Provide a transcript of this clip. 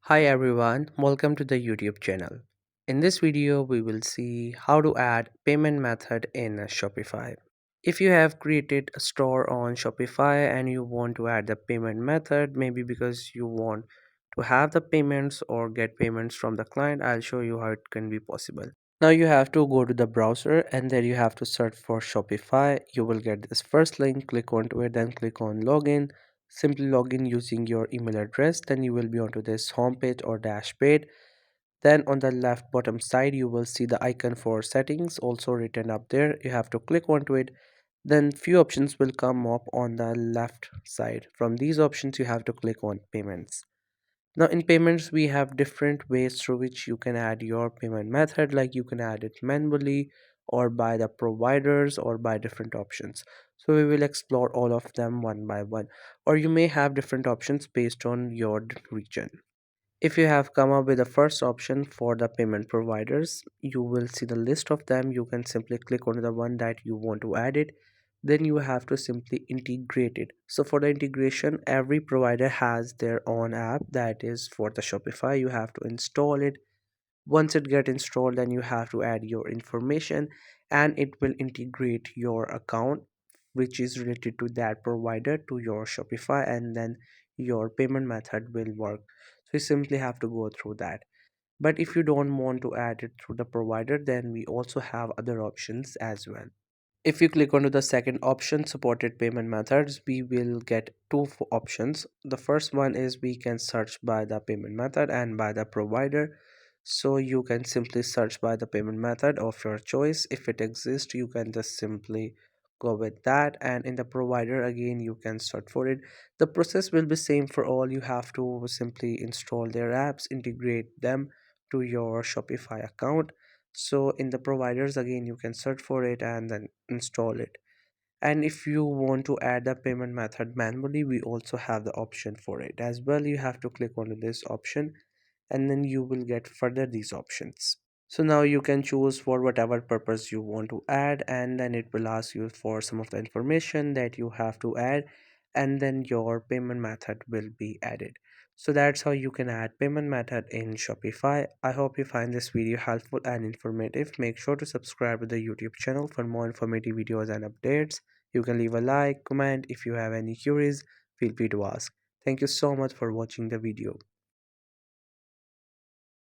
Hi everyone, welcome to the YouTube channel. In this video, we will see how to add payment method in Shopify. If you have created a store on Shopify and you want to add the payment method, maybe because you want to have the payments or get payments from the client, I'll show you how it can be possible. Now you have to go to the browser and then you have to search for Shopify. You will get this first link, click onto it, then click on login. Simply log in using your email address, then you will be onto this home page or dash page. Then on the left bottom side you will see the icon for settings also written up there. You have to click onto it, then few options will come up on the left side. From these options you have to click on payments. Now in payments we have different ways through which you can add your payment method, like you can add it manually or by the providers or by different options. So we will explore all of them one by one, or you may have different options based on your region. If you have come up with the first option for the payment providers, you will see the list of them. You can simply click on the one that you want to add it. Then you have to simply integrate it. So for the integration, every provider has their own app that is for the Shopify. You have to install it. Once it get installed, then you have to add your information and it will integrate your account which is related to that provider to your Shopify, and then your payment method will work. So you simply have to go through that. But if you don't want to add it through the provider, then we also have other options as well. If you click onto the second option, supported payment methods, we will get two options. The first one is we can search by the payment method and by the provider. So you can simply search by the payment method of your choice. If it exists, you can just simply go with that, and in the provider again you can search for it. The process will be same for all. You have to simply install their apps, integrate them to your Shopify account. So in the providers again you can search for it and then install it. And if you want to add the payment method manually, we also have the option for it as well. You have to click on this option and then you will get further these options. So now you can choose for whatever purpose you want to add, and then it will ask you for some of the information that you have to add, and then your payment method will be added. So that's how you can add payment method in Shopify. I hope you find this video helpful and informative. Make sure to subscribe to the YouTube channel for more informative videos and updates. You can leave a like, comment. If you have any queries, feel free to ask. Thank you so much for watching the video.